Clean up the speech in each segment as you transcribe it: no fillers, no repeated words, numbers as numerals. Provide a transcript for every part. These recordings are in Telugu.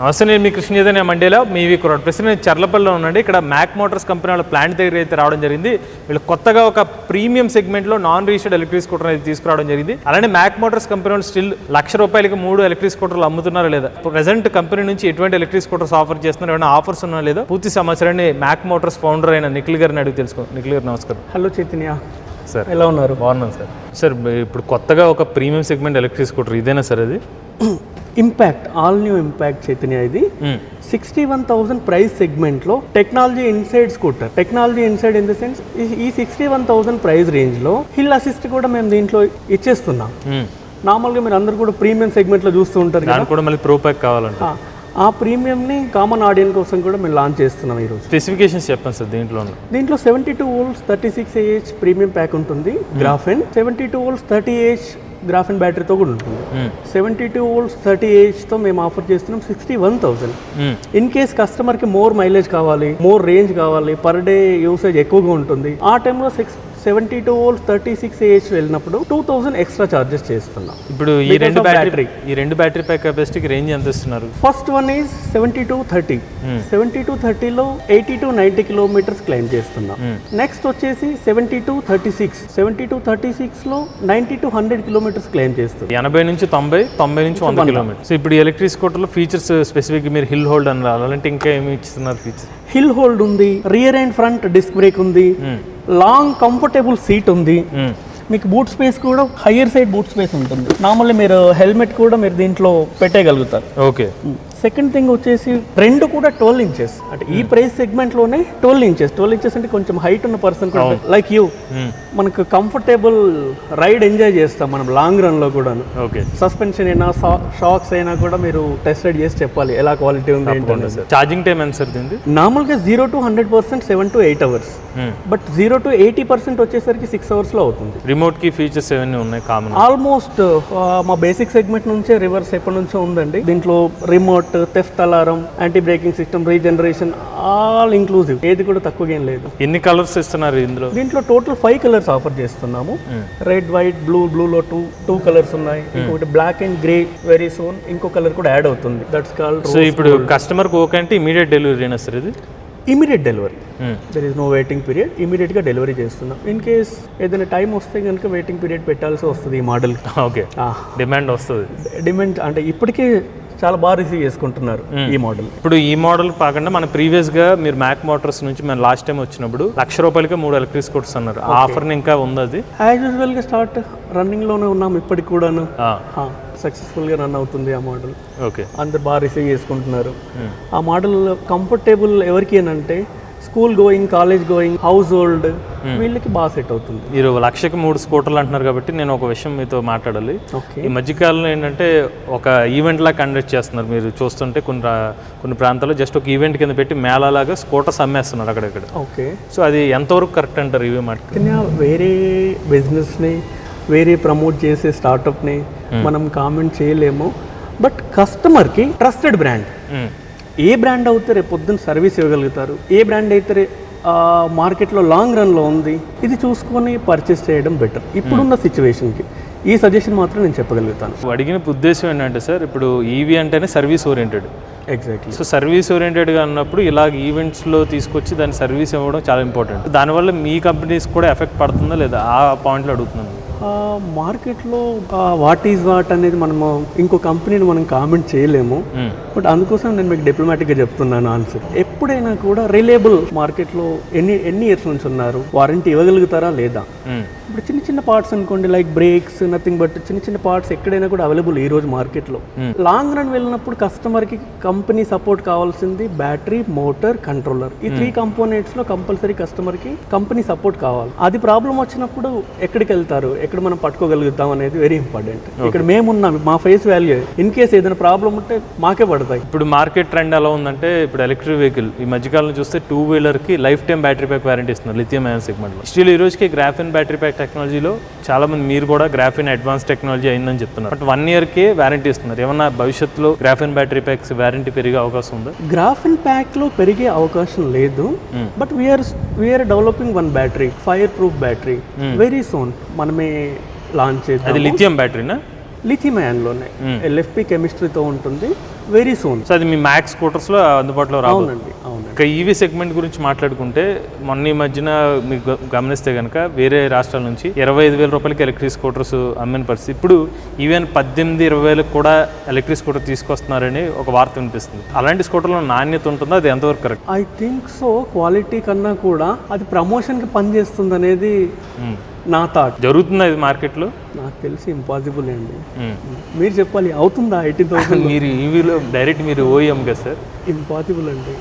నమస్తే, నేను మీ కృష్ణ చైతన్య మండేలో మీ వీక్ రోడ్ ప్రెసిడెంట్ చర్లపల్లిలో ఉండండి. ఇక్కడ మ్యాక్ మోటార్స్ కంపెనీ వాళ్ళ ప్లాంట్ దగ్గర అయితే రావడం జరిగింది. వీళ్ళు కొత్తగా ఒక ప్రీమియం సెగ్మెంట్లో నాన్ రిజిస్టర్డ్ ఎలక్ట్రిక్ స్కూటర్ అయితే తీసుకురావడం జరిగింది. అలానే మ్యాక్ మోటార్స్ కంపెనీ వాళ్ళు స్టిల్ ₹1,00,000కి 3 ఎలక్ట్రిక్ స్కూటర్లు అమ్ముతున్నారా లేదా, ప్రెసెంట్ కంపెనీ నుంచి ఎటువంటి ఎలక్ట్రిక్ స్కూటర్స్ ఆఫర్ చేస్తున్నారు, ఏమైనా ఆఫర్స్ ఉన్నా లేదా, పూర్తి సమాచారాన్ని మ్యాక్ మోటార్స్ ఫౌండర్ అయిన నిఖిల్ గారిని అడిగి తెలుసుకో. నిఖిల్ గారు నమస్కారం. హలో చైతన్య సార్, ఎలా ఉన్నారు? బాగున్నాను సార్. సార్, ఇప్పుడు కొత్తగా ఒక ప్రీమియం సెగ్మెంట్ ఎలక్ట్రిక్ స్కూటర్ ఇదేనా సార్? అది impact, all new impact Chaitanya. ఇది 61,000 ప్రైస్ సెగ్మెంట్లో technology inside scooter. Technology inside in the sense ఈ 61,000 ప్రైస్ రేంజ్లో హిల్ అసిస్ట్ కూడా మేము దీంట్లో ఇచ్చేస్తున్నాం. నార్మల్గా మీరు అందరు కూడా ప్రీమియం సెగ్మెంట్లో చూస్తూ ఉంటారు కదా, కూడా మళ్ళీ ప్రో ప్యాక్ కావాలంటే ఆ ప్రీమియంని కామన్ ఆడియన్స్ కోసం కూడా మేము లాంచ్ చేస్తున్నాం ఈరోజు. స్పెసిఫికేషన్స్ చెప్పండి సార్. దీంట్లో 72 volts 36Ah ప్రీమియం ప్యాక్ ఉంటుంది, గ్రాఫెన్. 72 volts 30Ah గ్రాఫెన్ బ్యాటరీతో కూడా ఉంటుంది. 72 volts 30Ahతో మేము ఆఫర్ చేస్తున్నాం 61,000. ఇన్ కేస్ కస్టమర్కి మోర్ మైలేజ్ కావాలి, మోర్ రేంజ్ కావాలి, పర్ డే యూసేజ్ ఎక్కువగా ఉంటుంది, ఆ టైంలో 72 volts 36Ah వెళ్ళినప్పుడు 2,000 ఎక్స్ట్రా చార్జెస్ చేస్తున్నాం. ఇప్పుడు ఈ రెండు బ్యాటరీ ప్యాక్ కెపాసిటీకి రేంజ్ ఎంత ఇస్తున్నారు? First one is 7230. 7230లో 80 to 90 kilometres claim చేస్తున్నాం. నెక్స్ట్ వచ్చేసి 7236. 7236లో 90 to 100 కిలోమీటర్స్ క్లైమ్ చేస్తున్నాం. 80 నుంచి 90, 90 నుంచి 100 కిలోమీటర్స్. ఇప్పుడు ఎలక్ట్రిక్ స్కూటర్లో ఫీచర్స్ స్పెసిఫిక్ మీరు హిల్ హోల్డ్ అని అలాంటి ఇంకా ఏమి ఇస్తున్నారు ఫీచర్? హిల్ హోల్డ్ ఉంది, rear and front disc brake ఉంది, లాంగ్ కంఫర్టబుల్ సీట్ ఉంది, మీకు బూట్ స్పేస్ కూడా హయ్యర్ సైడ్ బూట్ స్పేస్ ఉంటుంది. నార్మల్లీ మీరు హెల్మెట్ కూడా మీరు దీంట్లో పెట్టేయగలుగుతారు. ఓకే. సెకండ్ థింగ్ వచ్చేసి రెండు కూడా 12 inches. అంటే ఈ ప్రైస్ సెగ్మెంట్ లోనే 12 inches. 12 inches అంటే కొంచెం హైట్ ఉన్న పర్సన్ లైక్ యూ మనకు కంఫర్టబుల్ రైడ్ ఎంజాయ్ చేస్తాం మనం లాంగ్ రన్ లో కూడా. సస్పెన్షన్ అయినా షాక్స్ అయినా కూడా మీరు టెస్ట్ రైడ్ చేసి చెప్పాలి ఎలా క్వాలిటీ ఉంది. ఛార్జింగ్ టైం ఎంత సార్ దీనిది? నార్మల్గా 0 to 100% 7 to 8 hours, but 0 to 80% వచ్చేసరికి 6 hours లో అవుతుంది. రిమోట్ కి ఫీచర్స్ ఏమైనా ఉన్నాయి కామన్? ఆల్మోస్ట్ మా బేసిక్ సెగ్మెంట్ నుంచే రివర్స్ ఎప్పటి నుంచో ఉందండి. దీంట్లో remote, theft alarm, anti braking system, regeneration, all inclusive, ఏది కూడా తక్కువగా ఏం లేదు. ఎన్ని కలర్స్ ఇస్తున్నారు ఇందులో? దీంట్లో టోటల్ 5 కలర్స్ ఆఫర్ చేస్తున్నాము. రెడ్, వైట్, బ్లూలో 2 కలర్స్ ఉన్నాయి. ఇంకొకటి black and grey, very soon ఇంకో కలర్ కూడా యాడ్ అవుతుంది. That's called. సో ఇప్పుడు కస్టమర్ కి ఓకే అంటే ఇమీడియట్ డెలివరీ అయినా సార్? ఇది immediate delivery, there is no waiting period. Immediate గా డెలివరీ చేస్తున్నాం. ఇన్ కేస్ ఏదైనా టైం వస్తే కనుక వెయిటింగ్ పీరియడ్ పెట్టాల్సి వస్తుంది ఈ మోడల్. ఓకే, డిమాండ్ వస్తుంది. డిమాండ్ అంటే ఇప్పటికే చాలా బాగా రిసీవ్ చేసుకుంటున్నారు ఈ మోడల్. ఇప్పుడు ఈ మోడల్ కాకుండా మన ప్రీవియస్ గా మీరు మ్యాక్ మోటార్స్ నుంచి మనం లాస్ట్ టైం వచ్చినప్పుడు ₹1,00,000కి 3 ఎలక్ట్రిక్ స్కూటర్స్ అన్నారు. ఆ ఆఫర్ ఇంకా ఉంది? అది యాజ్ యూజువల్ గా స్టార్ట్ రన్నింగ్ లోనే ఉన్నాం ఇప్పటికి కూడాను. సక్సెస్ఫుల్ గా రన్ అవుతుంది ఆ మోడల్. ఓకే, అందరు బాగా రిసీవ్ చేసుకుంటున్నారు. ఆ మోడల్ కంఫర్టబుల్ ఎవరికి అంటే school going, college going, house hold వీళ్ళకి బాగా సెట్ అవుతుంది. మీరు ₹1,00,000కి 3 స్కూటర్లు అంటున్నారు కాబట్టి నేను ఒక విషయం మీతో మాట్లాడాలి. ఈ మధ్యకాలంలో ఏంటంటే ఒక ఈవెంట్ లా కండక్ట్ చేస్తున్నారు. మీరు చూస్తుంటే కొన్ని ప్రాంతాల్లో జస్ట్ ఒక ఈవెంట్ కింద పెట్టి మేళాలాగా స్కూటర్స్ అమ్మేస్తున్నారు అక్కడక్కడ. ఓకే, సో అది ఎంతవరకు కరెక్ట్ అంటారు ఇవే మాట? వేరే బిజినెస్ని, వేరే ప్రమోట్ చేసే స్టార్టప్ని మనం కామెంట్ చేయలేము. బట్ కస్టమర్కి ట్రస్టెడ్ బ్రాండ్, ఏ బ్రాండ్ అయితే రేపు పొద్దున్న సర్వీస్ ఇవ్వగలుగుతారు, ఏ బ్రాండ్ అయితే మార్కెట్లో లాంగ్ రన్లో ఉంది, ఇది చూసుకొని పర్చేస్ చేయడం బెటర్ ఇప్పుడున్న సిచ్యువేషన్కి. ఈ సజెషన్ మాత్రం నేను చెప్పగలుగుతాను. అడిగిన ఉద్దేశం ఏంటంటే సార్, ఇప్పుడు ఈవీ అంటేనే service oriented. Exactly. So service ఓరియంటెడ్గా అన్నప్పుడు ఇలాగ ఈవెంట్స్లో తీసుకొచ్చి దాని సర్వీస్ ఇవ్వడం చాలా ఇంపార్టెంట్. దానివల్ల మీ కంపెనీస్ కూడా ఎఫెక్ట్ పడుతుందా లేదా, ఆ పాయింట్లో అడుగుతున్నాను. మార్కెట్లో వాట్ ఈజ్ వాట్ అనేది మనము ఇంకో కంపెనీని మనం కామెంట్ చేయలేము. బట్ అందుకోసం నేను మీకు డిప్లొమాటిక్గా చెప్తున్నాను ఆన్సర్. ఎప్పుడైనా కూడా రిలయబుల్ మార్కెట్లో ఎన్ని ఇయర్స్ నుంచి ఉన్నారు, వారంటీ ఇవ్వగలుగుతారా లేదా. ఇప్పుడు చిన్న పార్ట్స్ అనుకోండి, లైక్ బ్రేక్స్, నథింగ్ బట్ చిన్న పార్ట్స్ ఎక్కడైనా కూడా అవైలబుల్ ఈ రోజు మార్కెట్లో. లాంగ్ రన్ వెళ్ళినప్పుడు కస్టమర్కి కంపెనీ సపోర్ట్ కావాల్సింది బ్యాటరీ, మోటార్, కంట్రోలర్. ఈ 3 కంపోనెంట్స్లో కంపల్సరీ కస్టమర్కి కంపెనీ సపోర్ట్ కావాలి. అది ప్రాబ్లం వచ్చినప్పుడు ఎక్కడికి వెళ్తారు, ఎక్కడ మనం పట్టుకోగలుగుతాం అనేది వెరీ ఇంపార్టెంట్. ఇక్కడ మేమున్నాం, మా ఫేస్ వాల్యూ. ఇన్ కేస్ ఏదైనా ప్రాబ్లం ఉంటే మాకే పడతాయి. ఇప్పుడు మార్కెట్ ట్రెండ్ ఎలా ఉందంటే, ఇప్పుడు ఎలక్ట్రిక్ వెహికల్ ఈ మధ్యకాలంలో చూస్తే 2 వీలర్కి lifetime battery pack warranty ఇస్తున్నారు లిథియం అయాన్ సెగ్మెంట్లో. స్టిల్ ఈ రోజుకి గ్రాఫిన్ బ్యాటరీ ప్యాక్ టెక్నాలజీలో చాలా మంది, మీరు కూడా గ్రాఫిన్ అడ్వాన్స్ టెక్నాలజీ అయిందని చెప్తున్నారు. బట్ 1 yearకే వారంటీ ఇస్తున్నారు. ఏమన్నా భవిష్యత్తులో గ్రాఫిన్ బ్యాటరీ ప్యాక్స్ వారంటీ పెరిగే అవకాశం ఉందా? గ్రాఫిన్ ప్యాక్ లో పెరిగే అవకాశం లేదు. But we are developing 1 battery, fire proof battery. Very soon మనమే లాంచ్ చేద్దాం. అది లిథియం బ్యాటరీనా? లిథియం అయాన్లోనే LFP కెమిస్ట్రీతో ఉంటుంది. Very soon. సో అది మీ మ్యాక్స్ స్కూటర్స్లో అందుబాటులో రావాలి. అవునండి. ఇక ఈవీ సెగ్మెంట్ గురించి మాట్లాడుకుంటే మొన్న ఈ మధ్యన మీకు గమనిస్తే కనుక వేరే రాష్ట్రాల నుంచి 25,000 రూపాయలకి ఎలక్ట్రిక్ స్కూటర్స్ అమ్మిన పరిస్థితి. ఇప్పుడు ఈవెన్ 18-20,000 కూడా ఎలక్ట్రిక్ స్కూటర్ తీసుకొస్తున్నారని ఒక వార్త వినిపిస్తుంది. అలాంటి స్కూటర్లో నాణ్యత ఉంటుందో అది ఎంతవరకు correct? I think so. Quality కన్నా కూడా అది ప్రమోషన్కి పనిచేస్తుంది అనేది నా థాట్. జరుగుతుందా ఇది మార్కెట్లో? నాకు తెలిసి ఇంపాసిబుల్ అండి. మీరు చెప్పాలి, అవుతుందా 18,000? మీరు ఈవీలో డైరెక్ట్ మీరు ఓఎం కదా సార్? ఇంపాసిబుల్ అండి.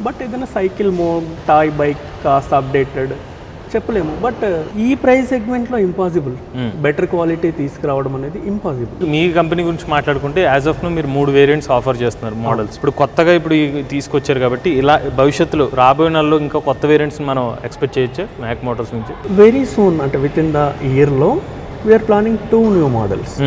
బట్ ఏదైనా సైకిల్ మోడ్, టాయ్ బైక్ కాస్త అప్డేటెడ్ చెప్పలేము. బట్ ఈ ప్రైస్ సెగ్మెంట్లో ఇంపాసిబుల్. బెటర్ క్వాలిటీ తీసుకురావడం అనేది ఇంపాసిబుల్. మీ కంపెనీ గురించి మాట్లాడుకుంటే యాజ్ ఆఫ్ నో మీరు 3 వేరియంట్స్ ఆఫర్ చేస్తున్నారు మోడల్స్. ఇప్పుడు కొత్తగా ఇప్పుడు తీసుకొచ్చారు కాబట్టి ఇలా భవిష్యత్తులో రాబోయే నెలలో ఇంకా కొత్త వేరియంట్స్ మనం ఎక్స్పెక్ట్ చేయొచ్చా మ్యాక్ మోటార్స్ నుంచి? వెరీ సూన్, అంటే విత్ ఇన్ ద ఇయర్లో we are planning 2 new models.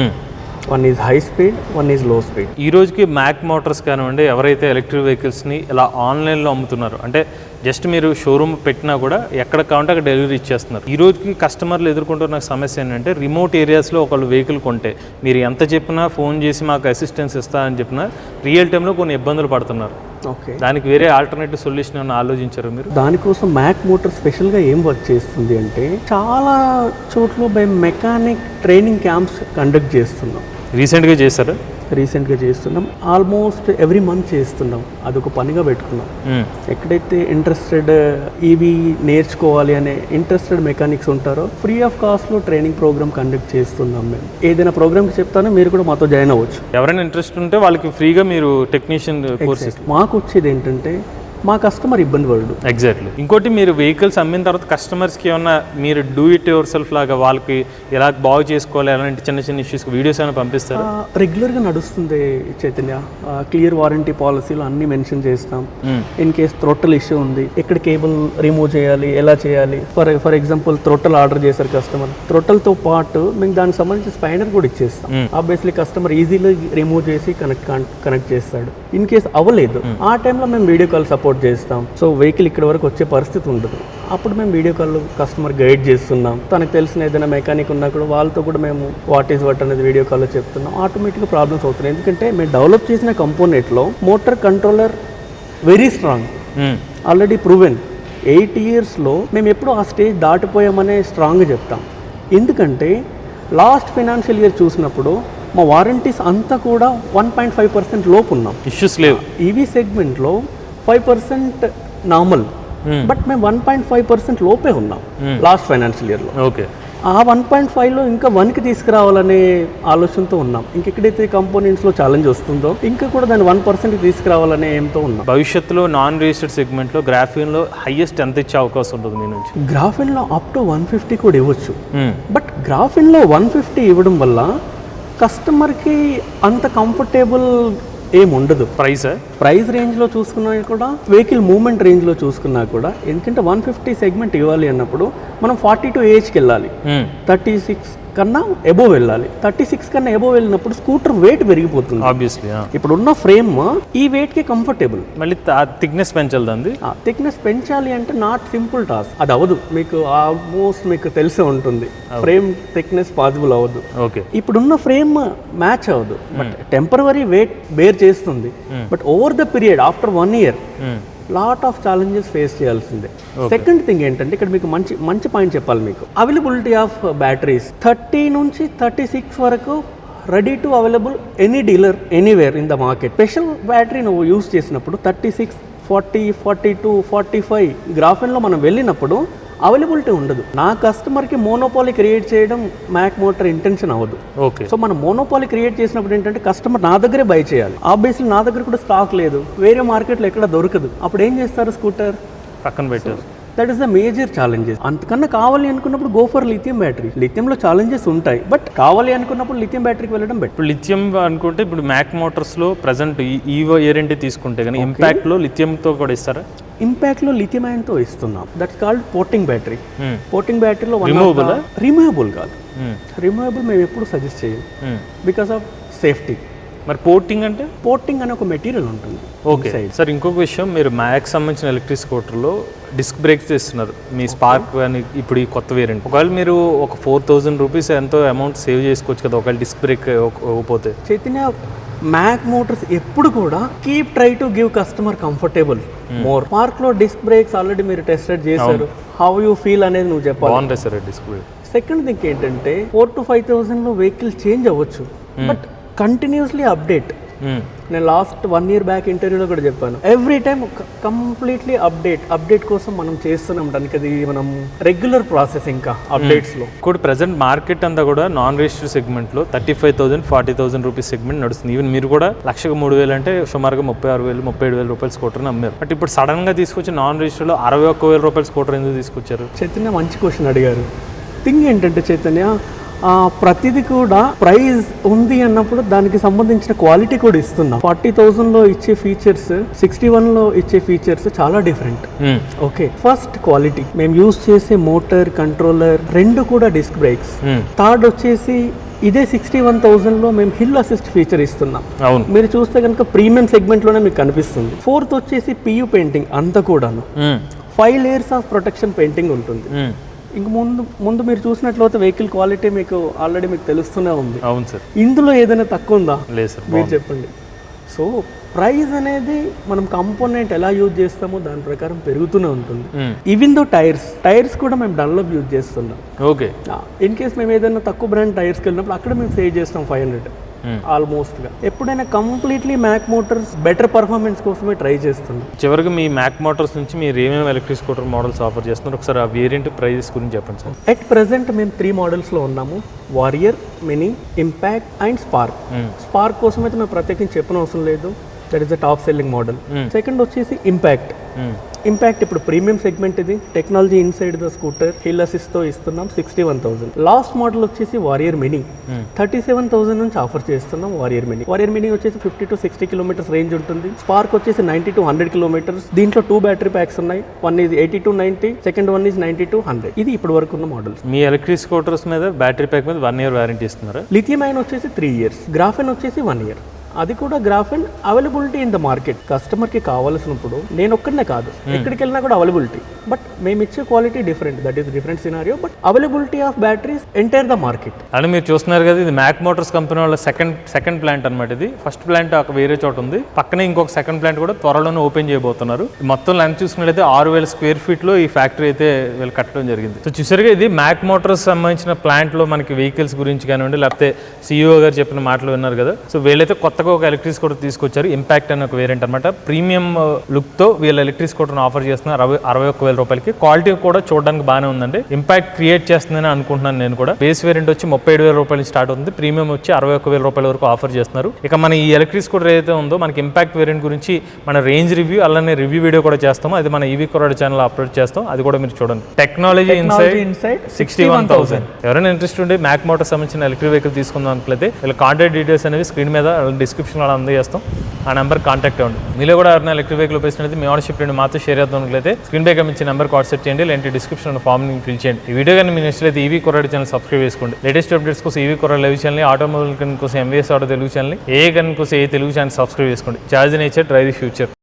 One is high speed, one is low speed. ఈ రోజుకి మ్యాక్ మోటార్స్ కానివ్వండి, ఎవరైతే ఎలక్ట్రిక్ వెహికల్స్ని ఇలా ఆన్లైన్లో అమ్ముతున్నారు, అంటే జస్ట్ మీరు షోరూమ్ పెట్టినా కూడా ఎక్కడ కావాలంటే అక్కడ డెలివరీ ఇచ్చేస్తున్నారు. ఈ రోజుకి కస్టమర్లు ఎదుర్కొంటున్న సమస్య ఏంటంటే రిమోట్ ఏరియాస్లో ఒకళ్ళు వెహికల్ కొంటే మీరు ఎంత చెప్పినా ఫోన్ చేసి మాకు అసిస్టెన్స్ ఇస్తా అని చెప్పినా రియల్ టైంలో కొన్ని ఇబ్బందులు పడుతున్నారు. ఓకే, దానికి వేరే ఆల్టర్నేటివ్ సొల్యూషన్ ఏమైనా ఆలోచించారు మీరు? దానికోసం మ్యాక్ మోటార్ స్పెషల్గా ఏం వర్క్ చేస్తుంది అంటే చాలా చోట్ల by mechanic training camps conduct చేస్తున్నాం. రీసెంట్గా చేస్తున్నాం. ఆల్మోస్ట్ ఎవ్రీ మంత్ చేస్తున్నాం. అదొక పనిగా పెట్టుకున్నాం. ఎక్కడైతే ఇంట్రెస్టెడ్ ఈవీ నేర్చుకోవాలి అనే ఇంట్రెస్టెడ్ మెకానిక్స్ ఉంటారో ఫ్రీ ఆఫ్ కాస్ట్లో ట్రైనింగ్ ప్రోగ్రామ్ కండక్ట్ చేస్తున్నాం. మేము ఏదైనా ప్రోగ్రామ్కి చెప్తానో మీరు కూడా మాతో జాయిన్ అవ్వచ్చు. ఎవరైనా ఇంట్రెస్ట్ ఉంటే వాళ్ళకి ఫ్రీగా మీరు టెక్నీషియన్ కోర్సెస్. మాకు వచ్చేది ఏంటంటే మా కస్టమర్ ఇబ్బంది పడడు. ఎగ్జాక్ట్లీ. ఇంకోటి మీరు వెహికల్స్ అమ్మిన తర్వాత కస్టమర్స్కి ఏమన్నా మీరు డూ ఇట్ యువర్ సెల్ఫ్ లాగా వాళ్ళకి ఎలా బాగు చేసుకోవాలి అలాంటి చిన్న చిన్న ఇష్యూస్ వీడియోస్ ఏమైనా పంపిస్తారు? రెగ్యులర్గా నడుస్తుంది చైతన్య. క్లియర్ వారంటీ పాలసీలో అన్ని మెన్షన్ చేస్తాం. ఇన్ కేస్ థ్రోటల్ ఇష్యూ ఉంది, ఎక్కడ కేబుల్ రిమూవ్ చేయాలి, ఎలా చేయాలి. ఫర్ ఎగ్జాంపుల్ థ్రోటల్ ఆర్డర్ చేశారు కస్టమర్, థ్రోటల్తో పాటు మేము దానికి సంబంధించి స్పైనర్ కూడా ఇచ్చేస్తాం. ఆబ్వియస్లీ కస్టమర్ ఈజీలో రిమూవ్ చేసి కనెక్ట్ చేస్తాడు. ఇన్ కేస్ అవ్వలేదు ఆ టైంలో మేము వీడియో కాల్ సపోర్ట్ చేస్తాం. సో వెహికల్ ఇక్కడ వరకు వచ్చే పరిస్థితి ఉండదు. అప్పుడు మేము వీడియో కాల్ కస్టమర్ గైడ్ చేస్తున్నాం. తనకు తెలిసిన ఏదైనా మెకానిక్ ఉన్నా కూడా వాళ్ళతో కూడా మేము వాట్ ఈస్ వాట్ అనేది వీడియో కాల్లో చెప్తున్నాం. ఆటోమేటిక్గా ప్రాబ్లమ్స్ అవుతున్నాయి. ఎందుకంటే మేము డెవలప్ చేసిన కంపోనెంట్లో motor controller very strong, already proven. 8 yearsలో మేము ఎప్పుడు ఆ స్టేజ్ దాటిపోయామనే స్ట్రాంగ్గా చెప్తాం. ఎందుకంటే లాస్ట్ ఫైనాన్షియల్ ఇయర్ చూసినప్పుడు మా వారంటీస్ అంతా కూడా 1.5% లోపు ఉన్నాం. ఇష్యూస్ లేవు. ఈవీ సెగ్మెంట్లో 5% నార్మల్, బట్ మేము 1.5% లోపే ఉన్నాం లాస్ట్ ఫైనాన్షియల్ ఇయర్లో. ఓకే, ఆ 1.5లో ఇంకా 1కి తీసుకురావాలనే ఆలోచనతో ఉన్నాం. ఇంకెక్కడైతే కంపోనెంట్స్లో ఛాలెంజ్ వస్తుందో ఇంకా కూడా దాన్ని 1% తీసుకురావాలనే ఏంతో ఉన్నాం. భవిష్యత్తులో నాన్ రిజిస్టర్డ్ సెగ్మెంట్లో గ్రాఫిన్లో హైయెస్ట్ ఎంత ఇచ్చే అవకాశం ఉంటుంది మీ నుంచి? గ్రాఫిన్లో అప్ టు 150 కూడా ఇవ్వచ్చు. బట్ గ్రాఫిన్లో 150 ఇవ్వడం వల్ల కస్టమర్కి అంత కంఫర్టబుల్ ఏముండదు. ప్రైస్ రేంజ్లో చూసుకున్నా కూడా, వెహికల్ మూవ్మెంట్ రేంజ్లో చూసుకున్నా కూడా, ఎందుకంటే 150 సెగ్మెంట్ ఇవ్వాలి అన్నప్పుడు మనం 42 ఏజ్కి వెళ్ళాలి, 36 కన్నా ఎబోవ్ వెళ్ళాలి. 36 కన్నా ఎబోవ్ వెళ్ళినప్పుడు స్కూటర్ వెయిట్ పెరిగిపోతుంది. ఆబ్వియస్లీ ఇప్పుడున్న ఫ్రేమ్ ఈ వెయిట్కి కంఫర్టబుల్. మళ్ళీ థిక్నెస్ పెంచాలి. థిక్నెస్ పెంచాలి అంటే నాట్ సింపుల్ టాస్క్. అది అవ్వదు. మీకు ఆల్మోస్ట్ మీకు తెలిసే ఉంటుంది, ఫ్రేమ్ థిక్నెస్ పాసిబుల్ అవ్వదు. ఓకే, ఇప్పుడున్న ఫ్రేమ్ మ్యాచ్ అవ్వదు. బట్ టెంపరరీ వెయిట్ బేర్ చేస్తుంది. But over the period after 1 year lot of challenges face చేయాల్సిందే. సెకండ్ థింగ్ ఏంటంటే ఇక్కడ మీకు మంచి పాయింట్ చెప్పాలి. మీకు అవైలబిలిటీ ఆఫ్ బ్యాటరీస్ 30 నుంచి 36 వరకు ready to available any dealer anywhere in the market. Special battery నువ్వు యూస్ చేసినప్పుడు 36, 40, 42, 45 గ్రాఫిన్లో మనం వెళ్ళినప్పుడు అవైలబిలిటీ ఉండదు. నా కస్టమర్కి మోనోపాలీ క్రియేట్ చేయడం మ్యాక్ మోటార్ ఇంటెన్షన్ అవ్వదు. ఓకే, సో మనం మోనోపాలీ క్రియేట్ చేసినప్పుడు ఏంటంటే కస్టమర్ నా దగ్గరే బై చేయాలి. ఆబ్వియస్లీ నా దగ్గర కూడా స్టాక్ లేదు, వేరే మార్కెట్లో ఎక్కడ దొరకదు. అప్పుడు ఏం చేస్తారు, స్కూటర్ పక్కన పెట్టారు. That is the major challenges. అంతకన్నా కావాలి అనుకున్నప్పుడు గో ఫర్ లిథియం బ్యాటరీ. లిథియంలో ఛాలెంజెస్ ఉంటాయి, బట్ కావాలి అనుకున్నప్పుడు లిథియం బ్యాటరీకి వెళ్ళడం బెటర్. ఇప్పుడు లిథియం అనుకుంటే ఇప్పుడు మ్యాక్ మోటార్స్లో ప్రజెంట్ ఈవో ఏరెంటీ తీసుకుంటే కానీ ఇంపాక్ట్లో లిథియంతో కూడా ఇస్తారా? ఇంపాక్ట్లో లిథియం అయన్తో ఇస్తున్నాం. That's called potting battery. Potting బ్యాటరీలో రిమూవబుల్ కాదు. రిమూవబుల్ మేము ఎప్పుడు సజెస్ట్ చేయం బికాస్ ఆఫ్ సేఫ్టీ. మరి పోర్టింగ్ అంటే? పోర్టింగ్ అనే ఒక మెటీరియల్ ఉంటుంది. ఓకే సార్, ఇంకొక విషయం, మీరు మ్యాక్ సంబంధించిన ఎలక్ట్రిక్ స్కూటర్లో డిస్క్ బ్రేక్స్ ఇస్తున్నారు మీ స్పార్క్ అని ఇప్పుడు ఈ కొత్త వేరియంట్. ఒకవేళ మీరు ఒక 4,000 రూపీస్ ఎంతో అమౌంట్ సేవ్ చేసుకోవచ్చు కదా ఒకవేళ డిస్క్ బ్రేక్ ఇవ్వకపోతే. చైతన్య మ్యాక్ మోటార్స్ ఎప్పుడు కూడా keep try to give customer comfortable more. Park లో డిస్క్ బ్రేక్స్ ఆల్రెడీ మీరు టెస్ట్ చేశారు, హౌ యూ ఫీల్ అనేది నువ్వు చెప్పాలి. బాగుంటాయి sir disc brake. Second thing ఏంటంటే 4,000 to 5,000 లో వెహికల్ చేంజ్ అవ్వచ్చు, బట్ కంటిన్యూస్లీ అప్డేట్. నేను లాస్ట్ 1 year బ్యాక్ ఇంటర్వ్యూలో కూడా చెప్పాను, ఎవ్రీ టైమ్ కంప్లీట్లీ అప్డేట్ కోసం మనం చేస్తున్నాం. దానికి అది మనం రెగ్యులర్ ప్రాసెస్ ఇంకా అప్డేట్స్లో. ఇప్పుడు ప్రజెంట్ మార్కెట్ అంతా కూడా నాన్ రిజిస్టర్ సెగ్మెంట్లో 35,000 40,000 రూపీస్ సెగ్మెంట్ నడుస్తుంది. ఈవెన్ మీరు కూడా 1,03,000 అంటే సుమారుగా 36,000 37,000 రూపాయల స్కూటర్ని అమ్మారు. బట్ ఇప్పుడు సడన్గా తీసుకొచ్చి నాన్ రిజిస్టర్లో 61,000 రూపాయల స్కూటర్ ఎందుకు తీసుకొచ్చారు? చైతన్య మంచి క్వశ్చన్ అడిగారు. థింగ్ ఏంటంటే చైతన్య, ప్రతిదీ కూడా ప్రైజ్ ఉంది అన్నప్పుడు దానికి సంబంధించిన క్వాలిటీ కూడా ఇస్తున్నాం. 40,000లో ఇచ్చే ఫీచర్స్ 61లో ఇచ్చే ఫీచర్స్ చాలా డిఫరెంట్. ఓకే, ఫస్ట్ క్వాలిటీ, మేము యూజ్ చేసే మోటార్ కంట్రోలర్ రెండు కూడా డిస్క్ బ్రేక్స్. థర్డ్ వచ్చేసి ఇదే 61,000లో మేము హిల్ అసిస్ట్ ఫీచర్ ఇస్తున్నాం. మీరు చూస్తే కనుక ప్రీమియం సెగ్మెంట్ లోనే మీకు కనిపిస్తుంది. ఫోర్త్ వచ్చేసి పియు పెయింటింగ్ అంతా కూడాను 5 layers ఆఫ్ ప్రొటెక్షన్ పెయింటింగ్ ఉంటుంది. ఇంక ముందు మీరు చూసినట్లయితే వెహికల్ క్వాలిటీ మీకు ఆల్రెడీ మీకు తెలుస్తూనే ఉంది. అవును సార్. ఇందులో ఏదైనా తక్కువ ఉందా? లేదు సార్. మీరు చెప్పండి. సో ప్రైస్ అనేది మనం కాంపోనెంట్ ఎలా యూజ్ చేస్తామో దాని ప్రకారం పెరుగుతూనే ఉంటుంది. ఈవెన్ దో టైర్స్ కూడా మేము డన్లోప్ యూజ్ చేస్తున్నాం. ఓకే, ఇన్ కేస్ మేము ఏదైనా తక్కువ బ్రాండ్ టైర్స్కి వెళ్ళినప్పుడు అక్కడ మేము సేవ్ చేస్తాం 500 ఆల్మోస్ట్ గా. ఎప్పుడైనా completely Mac Motors better performance కోసమే ట్రై చేస్తున్నాం. చివరికి మీ మ్యాక్ మోటార్స్ నుంచి మీరు ఏమేమి ఎలక్ట్రిక్ స్కూటర్ మోడల్స్ ఆఫర్ చేస్తున్నారు, ఒకసారి ఆ వేరియంట్ ప్రైజెస్ గురించి చెప్పండి సార్. ఎట్ ప్రెసెంట్ మేము 3 models లో ఉన్నాము, Warrior, Mini, Impact and Spark. Spark కోసం అయితే మేము ప్రత్యేకించి చెప్పిన అవసరం లేదు, that is the top selling model. Second వచ్చేసి ఇంపాక్ట్. ఇప్పుడు ప్రీమియం సెగ్మెంట్, ఇది technology inside the scooter, hill assist తో ఇస్తున్నాం 61,000. లాస్ట్ మోడల్ వచ్చేసి వారియర్ మినీ 37,000 నుంచి ఆఫర్ చేస్తున్నాం. వారియర్ మినీ వచ్చేసి 50 to 60 kilometers రేంజ్ ఉంటుంది. స్పార్క్ వచ్చేసి 90 to 100 kilometers. దీంట్లో 2 బ్యాటరీ ప్యాక్స్ ఉన్నాయి. One is 80 to 90, second one is 90 to 100. ఇది ఇప్పటి వరకు ఉన్న మోడల్స్. మీ ఎలక్ట్రిక్ స్కూటర్స్ మీద బ్యాటరీ ప్యాక్ మీద 1 year వారంటీ ఇస్తున్నారా? లిథియం ఐన్ వచ్చేసి 3 years, గ్రాఫెన్ వచ్చేసి 1 year. అది కూడా గ్రాఫెన్ అవైలబిలిటీ ఇన్ ద మార్కెట్. కస్టమర్కి కావాల్సినప్పుడు నేను ఒక్కడనే కాదు, ఎక్కడికి వెళ్ళినా కూడా అవైలబిలిటీ. బట్ మేము ఇచ్చే quality different, that is different scenario. But availability of batteries entire the market. అని మీరు చూస్తున్నారు కదా, ఇది మ్యాక్ మోటార్స్ కంపెనీ వాళ్ళ సెకండ్ ప్లాంట్ అనమాట. ఇది ఫస్ట్ ప్లాంట్ ఒక వేరే చోట ఉంది, పక్కనే ఇంకొక సెకండ్ ప్లాంట్ కూడా త్వరలోనే ఓపెన్ చేయబోతున్నారు. మొత్తం లెంత్ చూసుకున్నట్లయితే 6,000 square feet లో ఈ ఫ్యాక్టరీ అయితే వీళ్ళు కట్టడం జరిగింది. సో చూసారుగా, ఇది మ్యాక్ మోటార్స్ సంబంధించిన ప్లాంట్ లో మనకి వెహికల్స్ గురించి కానివ్వండి, లేకపోతే CEO గారు చెప్పిన మాటలు విన్నారు కదా. సో వీళ్ళైతే కొత్తగా ఒక ఎలక్ట్రిక్ స్కూటర్ తీసుకొచ్చారు, ఇంపాక్ట్ అనే ఒక వేరియంట్ అనమాట. ప్రీమియం లుక్ తో వీళ్ళ ఎలక్ట్రిక్ స్కూటర్ ఆఫర్ చేస్తున్నారు 61,000 రూపాయలకి. క్వాలిటీ కూడా చూడడానికి బాగానే ఉందండి. ఇంపాక్ట్ క్రియేట్ చేస్తుందని అనుకుంటున్నాను నేను కూడా. బేస్ వేరియంట్ వచ్చి 37,000 రూపాయలు స్టార్ట్ అవుతుంది, ప్రీమియం వచ్చి 61,000 రూపాయల వరకు ఆఫర్ చేస్తున్నారు. ఇక మన ఈ ఎలక్ట్రిక్ స్కూటర్ ఏదైతే ఉందో, మనకి ఇంపాక్ట్ వేరియంట్ గురించి మన రేంజ్ రివ్యూ అలానే రివ్యూ వీడియో కూడా చేస్తాము. అది మన ఈవీ కొరాడ్ ఛానల్ అప్లోడ్ చేస్తాం, అది కూడా మీరు చూడండి. Technology inside 61,000. ఎవరైనా ఇంట్రెస్ట్ ఉండి మ్యాక్ మోటార్ సంబంధించిన ఎలక్ట్రిక్ వెహికల్ తీసుకుందాం అనుకుంటే వీళ్ళ కాంటాక్ట్ డీటెయిల్స్ అనేవి స్క్రీన్ మీద డిస్క్రిప్షన్ లో అందజేస్తాం, ఆ నెంబర్ కాంటాక్ట్ అవ్వండి. మీలో కూడా ఎవరైనా ఎలక్ట్రిక్ వెహికల్ ఉపయోగిస్తున్నది మీ ఓనర్షిప్ నుండి మాతో షేర్ చేద్దాం. స్క్రీన్ పై కమించే నెంబర్ వాట్సాప్ చేయండి, లేదంటే డిస్క్రిప్షన్ ఫామ్ ఫిల్ చేయండి. ఈ వీడియో కానీ మీ నచ్చినట్లయితే ఈవీ కొరాడ్ ఛానల్ సబ్స్క్రైబ్ చేసుకోండి. లేటెస్ట్ అప్డేట్స్ కోసం ఈవీ కొరాడ్ లైవ్ ఛానల్, ఆటోమొబైల్ కోసం MVS ఆటో తెలుగు ఛానల్, ఏ గన్ కోసం ఏ తెలుగు ఛానల్ సబ్స్క్రైబ్ చేసుకోండి. Charge nature, drive the future.